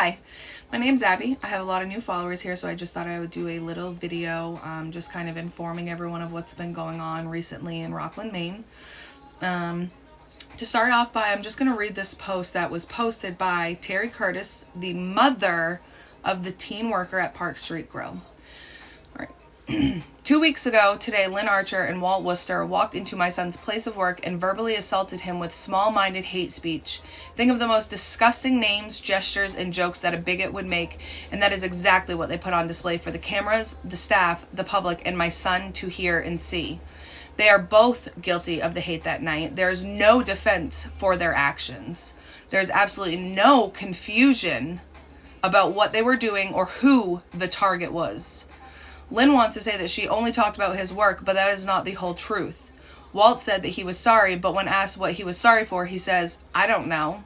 Hi, my name's Abby. I have a lot of new followers here, so I just thought I would do a little video just kind of informing everyone of what's been going on recently in Rockland, Maine. To start off by, I'm just going to read this post that was posted by Terry Curtis, the mother of the teen worker at Park Street Grill. All right. 2 weeks ago today, Lynn Archer and Walt Worcester walked into my son's place of work and verbally assaulted him with small-minded hate speech. Think of the most disgusting names, gestures, and jokes that a bigot would make, and that is exactly what they put on display for the cameras, the staff, the public, and my son to hear and see. They are both guilty of the hate that night. There is no defense for their actions. There's absolutely no confusion about what they were doing or who the target was. Lynn wants to say that she only talked about his work, but that is not the whole truth. Walt said that he was sorry, but when asked what he was sorry for, he says, "I don't know."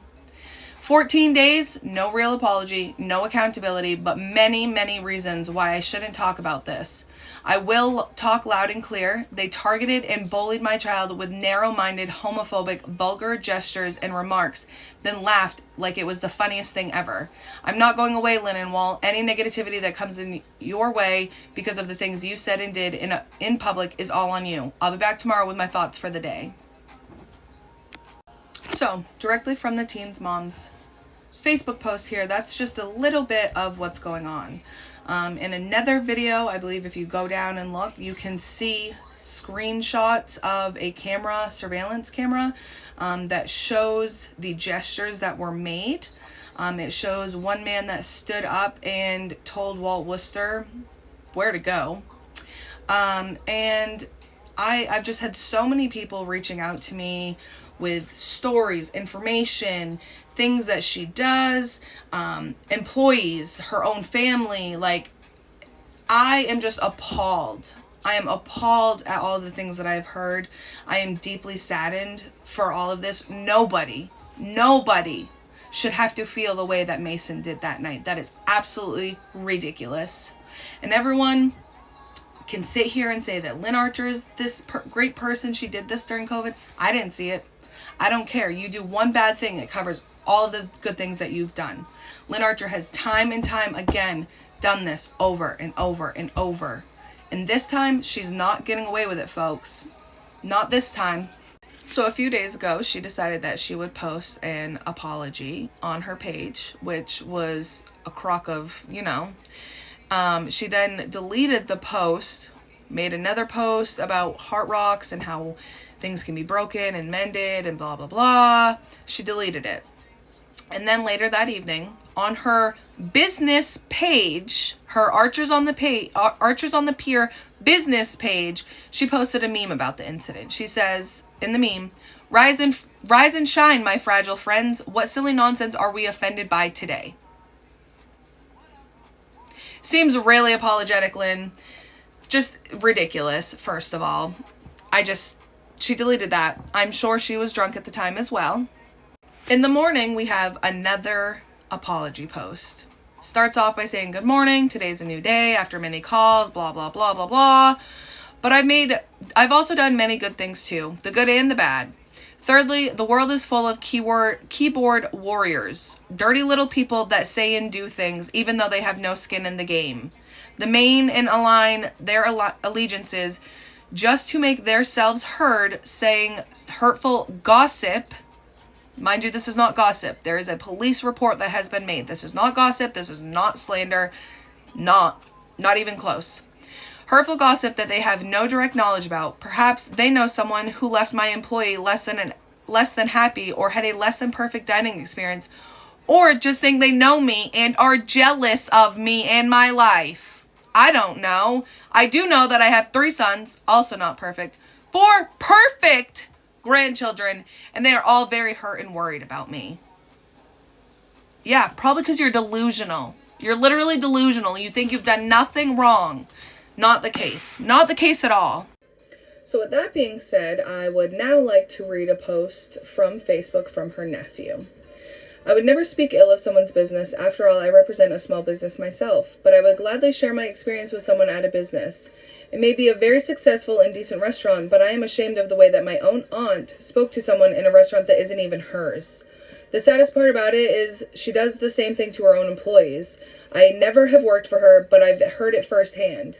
14 days, no real apology, no accountability, but many, many reasons why I shouldn't talk about this. I will talk loud and clear. They targeted and bullied my child with narrow-minded, homophobic, vulgar gestures and remarks, then laughed like it was the funniest thing ever. I'm not going away, Lynn and Walt. Any negativity that comes in your way because of the things you said and did in public is all on you. I'll be back tomorrow with my thoughts for the day. So, directly from the teen's mom's Facebook post here, that's just a little bit of what's going on. In another video, I believe if you go down and look, you can see screenshots of a camera, surveillance camera, that shows the gestures that were made. It shows one man that stood up and told Walt Worcester where to go. And I've just had so many people reaching out to me with stories, information, things that she does, employees, her own family. Like, I am just appalled. I am appalled at all of the things that I've heard. I am deeply saddened for all of this. Nobody should have to feel the way that Mason did that night. That is absolutely ridiculous. And everyone can sit here and say that Lynn Archer is this great person. She did this during COVID. I didn't see it. I don't care. You do one bad thing, it covers all of the good things that you've done. Lynn Archer has time and time again done this over and over and over. And this time, she's not getting away with it, folks. Not this time. So a few days ago, she decided that she would post an apology on her page, which was a crock of, She then deleted the post, made another post about heart rocks and how things can be broken and mended and blah, blah, blah. She deleted it. And then later that evening, on her business page, her Archers on the Pier business page, she posted a meme about the incident. She says in the meme, rise and shine, my fragile friends. What silly nonsense are we offended by today?" Seems really apologetic, Lynn. Just ridiculous, first of all. She deleted that. I'm sure she was drunk at the time as well. In the morning, we have another apology post. Starts off by saying, "Good morning, today's a new day, after many calls, blah, blah, blah, blah, blah. But I've also done many good things too, the good and the bad. Thirdly, the world is full of keyboard warriors, dirty little people that say and do things even though they have no skin in the game. The main and align their allegiances just to make themselves heard, saying hurtful gossip." Mind you, this is not gossip. There is a police report that has been made. This is not gossip. This is not slander. Not even close. Hurtful gossip that they have no direct knowledge about. Perhaps they know someone who left my employee less than happy, or had a less than perfect dining experience, or just think they know me and are jealous of me and my life. I don't know. I do know that I have 3 sons, also not perfect, 4 perfect grandchildren, and they are all very hurt and worried about me. Yeah, probably because you're delusional. You're literally delusional. You think you've done nothing wrong. Not the case. Not the case at all. So with that being said, I would now like to read a post from Facebook from her nephew. "I would never speak ill of someone's business. After all, I represent a small business myself, but I would gladly share my experience with someone at a business. It may be a very successful and decent restaurant, but I am ashamed of the way that my own aunt spoke to someone in a restaurant that isn't even hers. The saddest part about it is she does the same thing to her own employees. I never have worked for her, but I've heard it firsthand.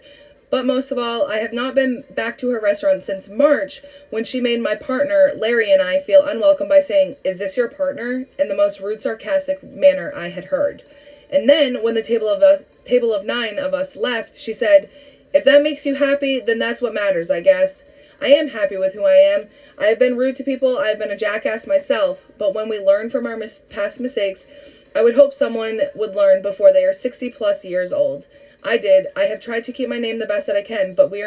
But most of all, I have not been back to her restaurant since March, when she made my partner, Larry, and I feel unwelcome by saying, "Is this your partner?" in the most rude, sarcastic manner I had heard. And then, when the table of 9 of us left, she said, "If that makes you happy, then that's what matters, I guess." I am happy with who I am. I have been rude to people, I have been a jackass myself, but when we learn from our past mistakes, I would hope someone would learn before they are 60 plus years old. I did. I have tried to keep my name the best that I can, but we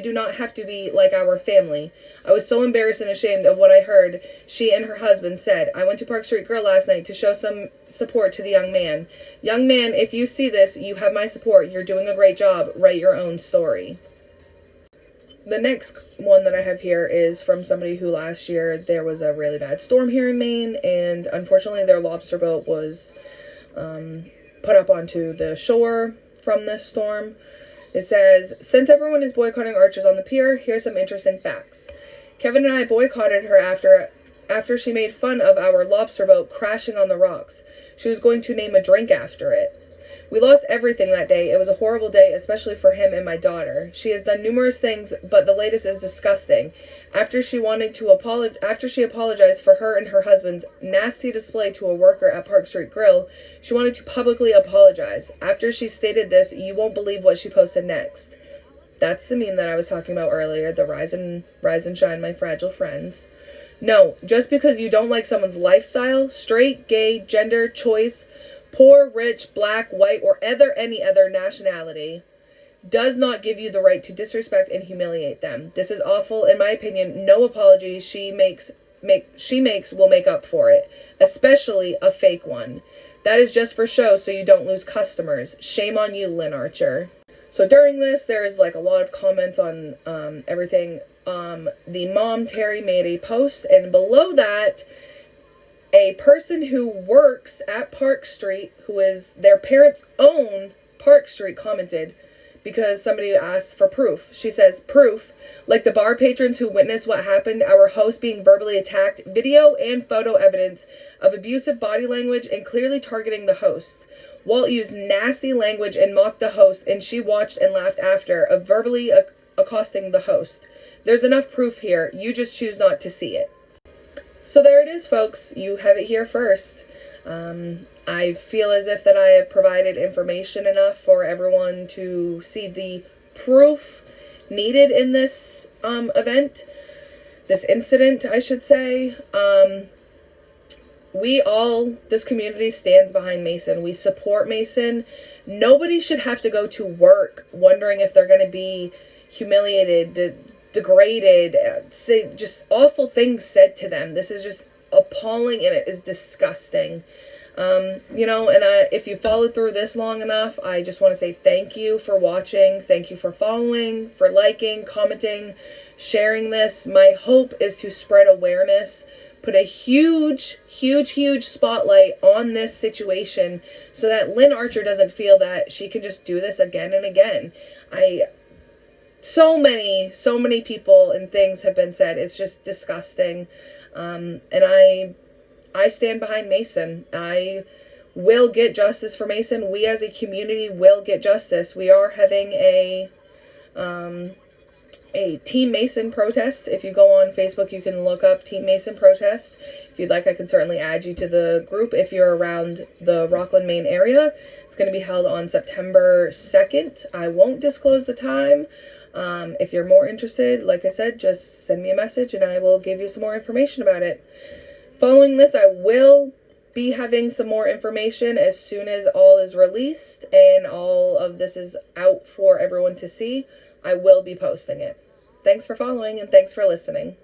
do not have to be like our family. I was so embarrassed and ashamed of what I heard she and her husband said. I went to Park Street Grill last night to show some support to the young man. Young man, if you see this, you have my support. You're doing a great job. Write your own story. The next one that I have here is from somebody who last year there was a really bad storm here in Maine, and unfortunately their lobster boat was put up onto the shore from this storm. It says, "Since everyone is boycotting archers on the pier, here's some interesting facts. Kevin and I boycotted her after she made fun of our lobster boat crashing on the rocks. She was going to name a drink after it. We lost everything that day. It was a horrible day, especially for him and my daughter. She has done numerous things, but the latest is disgusting. After she apologized for her and her husband's nasty display to a worker at Park Street Grill, she wanted to publicly apologize. After she stated this, you won't believe what she posted next." That's the meme that I was talking about earlier, the rise and shine, my fragile friends. "No, just because you don't like someone's lifestyle, straight, gay, gender, choice, poor, rich, black, white, or any other nationality, does not give you the right to disrespect and humiliate them. This is awful. In my opinion, no apology she makes will make up for it, especially a fake one. That is just for show so you don't lose customers. Shame on you, Lynn Archer." So during this, there's like a lot of comments on everything. The mom, Terry, made a post, and below that, a person who works at Park Street, who is their parents' own Park Street, commented because somebody asked for proof. She says, "Proof, like the bar patrons who witnessed what happened, our host being verbally attacked, video and photo evidence of abusive body language and clearly targeting the host. Walt used nasty language and mocked the host, and she watched and laughed after, of verbally accosting the host. There's enough proof here. You just choose not to see it." So there it is, folks. You have it here first. I feel as if that I have provided information enough for everyone to see the proof needed in this event, this incident, I should say. This community stands behind Mason. We support Mason. Nobody should have to go to work wondering if they're going to be humiliated, degraded, say just awful things said to them. This is just appalling, and it is disgusting. And if you followed through this long enough, I just want to say thank you for watching. Thank you for following, for liking, commenting, sharing this. My hope is to spread awareness, put a huge spotlight on this situation so that Lynn Archer doesn't feel that she can just do this again and again. So many people and things have been said. It's just disgusting. And I stand behind Mason. I will get justice for Mason. We as a community will get justice. We are having a Team Mason protest. If you go on Facebook, you can look up Team Mason protest. If you'd like, I can certainly add you to the group if you're around the Rockland, Maine area. It's going to be held on September 2nd. I won't disclose the time. If you're more interested, like I said, just send me a message and I will give you some more information about it. Following this, I will be having some more information as soon as all is released and all of this is out for everyone to see. I will be posting it. Thanks for following and thanks for listening.